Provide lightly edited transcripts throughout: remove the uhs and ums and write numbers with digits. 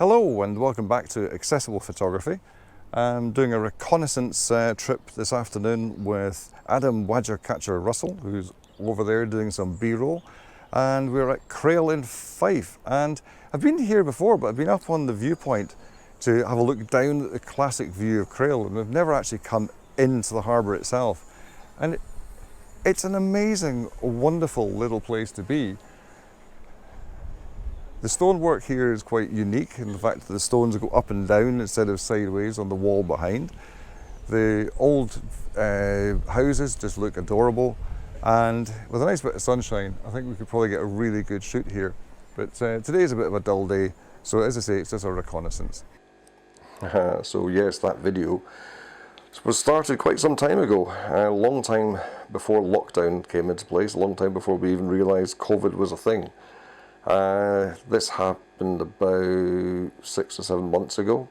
Hello and welcome back to Accessible Photography. I'm doing a reconnaissance trip this afternoon with Adam Wadger Catcher Russell, who's over there doing some B-roll, and we're at Crail in Fife. And I've been here before, but I've been up on the viewpoint to have a look down at the classic view of Crail, and we've never actually come into the harbour itself. And it's an amazing, wonderful little place to be. The stonework here is quite unique in the fact that the stones go up and down instead of sideways on the wall behind. The old houses just look adorable, and with a nice bit of sunshine, I think we could probably get a really good shoot here. But today is a bit of a dull day, so as I say, it's just a reconnaissance. So yes, that video was started quite some time ago, a long time before lockdown came into place, a long time before we even realised COVID was a thing. This happened about 6 or 7 months ago,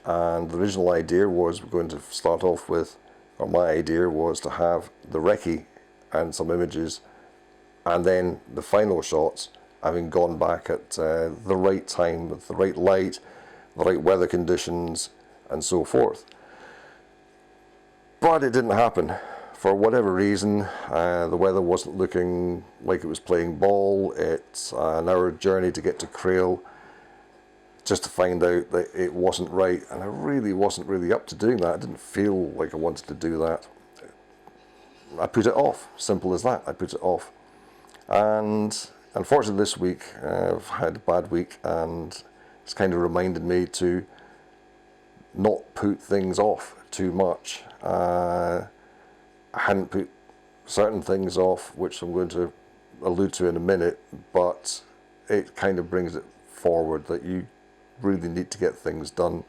and the original idea was we're going to start off with, or my idea was to have the recce and some images, and then the final shots having gone back at the right time with the right light, the right weather conditions and so forth. But it didn't happen. For whatever reason, the weather wasn't looking like it was playing ball. It's an hour journey to get to Crail just to find out that it wasn't right, and I really wasn't really up to doing that. I didn't feel like I wanted to do that. I put it off, simple as that. I put it off. And unfortunately this week I've had a bad week, and it's kind of reminded me to not put things off too much. I hadn't put certain things off, which I'm going to allude to in a minute, but it kind of brings it forward that you really need to get things done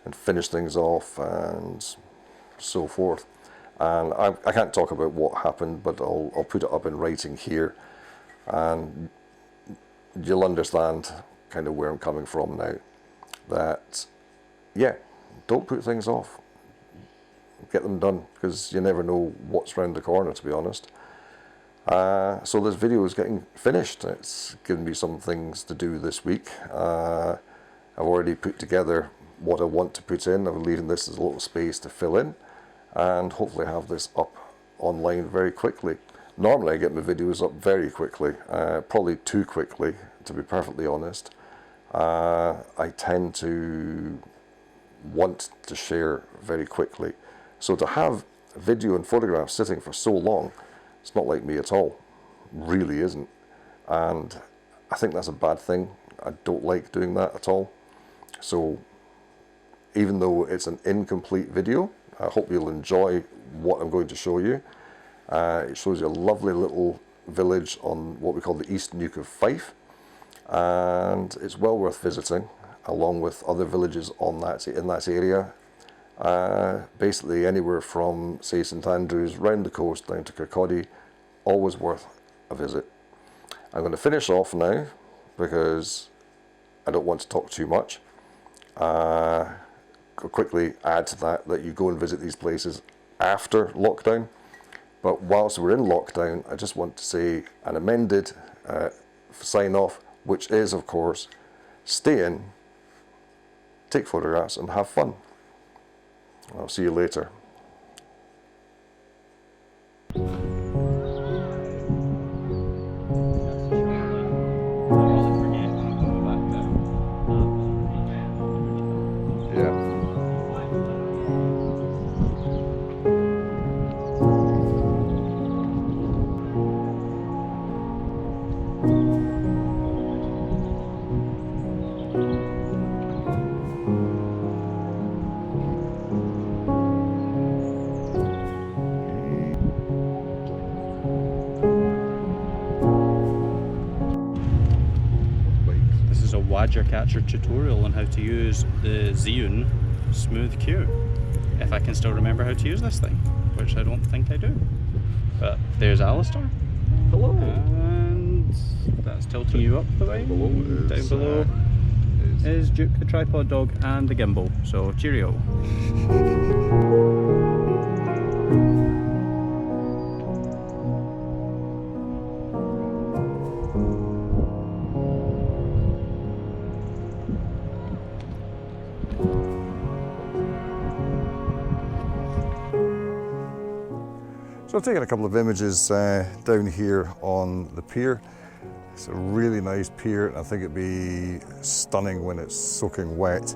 and finish things off and so forth. And I can't talk about what happened, but I'll put it up in writing here, and you'll understand kind of where I'm coming from now. That, yeah, don't put things off. Get them done, because you never know what's round the corner, to be honest. So this video is getting finished. It's given me some things to do this week. I've already put together what I want to put in. I'm leaving this as a little space to fill in, and hopefully have this up online very quickly. Normally I get my videos up very quickly, probably too quickly, to be perfectly honest. I tend to want to share very quickly. So to have video and photographs sitting for so long, it's not like me at all. Really isn't. And I think that's a bad thing. I don't like doing that at all. So even though it's an incomplete video, I hope you'll enjoy what I'm going to show you. It shows you a lovely little village on what we call the East Neuk of Fife. And it's well worth visiting, along with other villages in that area. Basically anywhere from, say, St Andrews round the coast down to Kirkcaldy, always worth a visit. I'm going to finish off now because I don't want to talk too much. I'll quickly add to that you go and visit these places after lockdown, but whilst we're in lockdown, I just want to say an amended sign off, which is, of course, stay in, take photographs and have fun. I'll see you later. Wadger Catcher tutorial on how to use the Zhiyun Smooth Q, if I can still remember how to use this thing, which I don't think I do. But there's Alistair. Hello. And that's tilting you up the way. Down below is Duke the tripod dog and the gimbal. So cheerio. So I've taken a couple of images down here on the pier. It's a really nice pier, and I think it'd be stunning when it's soaking wet.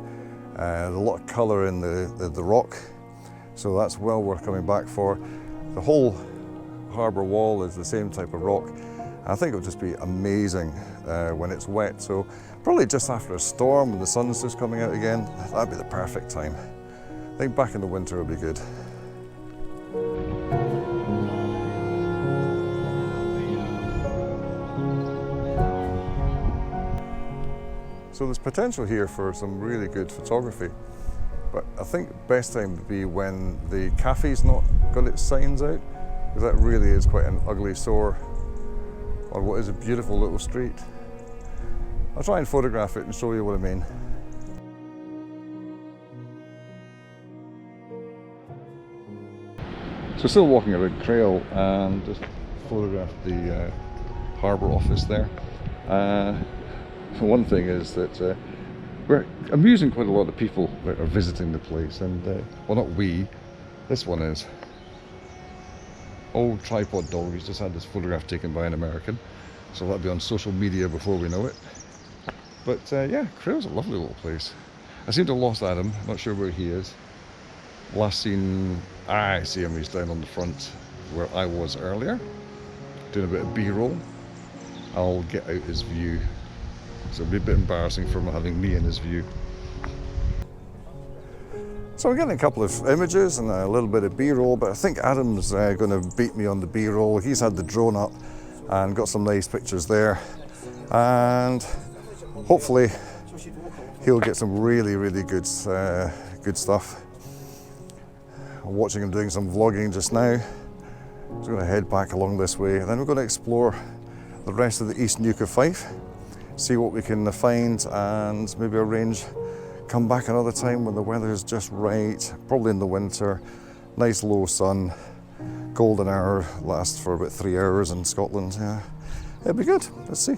There's a lot of colour in the rock, so that's well worth coming back for. The whole harbour wall is the same type of rock. I think it would just be amazing when it's wet, so probably just after a storm when the sun's just coming out again, that'd be the perfect time. I think back in the winter would be good. So there's potential here for some really good photography, but I think the best time would be when the cafe's not got its signs out, because that really is quite an ugly sore on what is a beautiful little street. I'll try and photograph it and show you what I mean. So still walking around Crail and just photographed the harbour office there. One thing is that we're amusing quite a lot of people that are visiting the place, and well, not we, this one is. Old tripod dog, he's just had this photograph taken by an American, so that'll be on social media before we know it. But yeah, Crail's a lovely little place. I seem to have lost Adam, not sure where he is. Last seen, I see him, he's down on the front where I was earlier, doing a bit of B-roll. I'll get out his view. So it'll be a bit embarrassing for him having me in his view. So I'm getting a couple of images and a little bit of B-roll, but I think Adam's going to beat me on the B-roll. He's had the drone up and got some nice pictures there. And hopefully he'll get some really, really good stuff. I'm watching him doing some vlogging just now. So we're going to head back along this way, and then we're going to explore the rest of the East Neuk of Fife. See what we can find and maybe arrange, come back another time when the weather is just right, probably in the winter, nice low sun, golden hour, lasts for about 3 hours in Scotland. Yeah, it'd be good, let's see.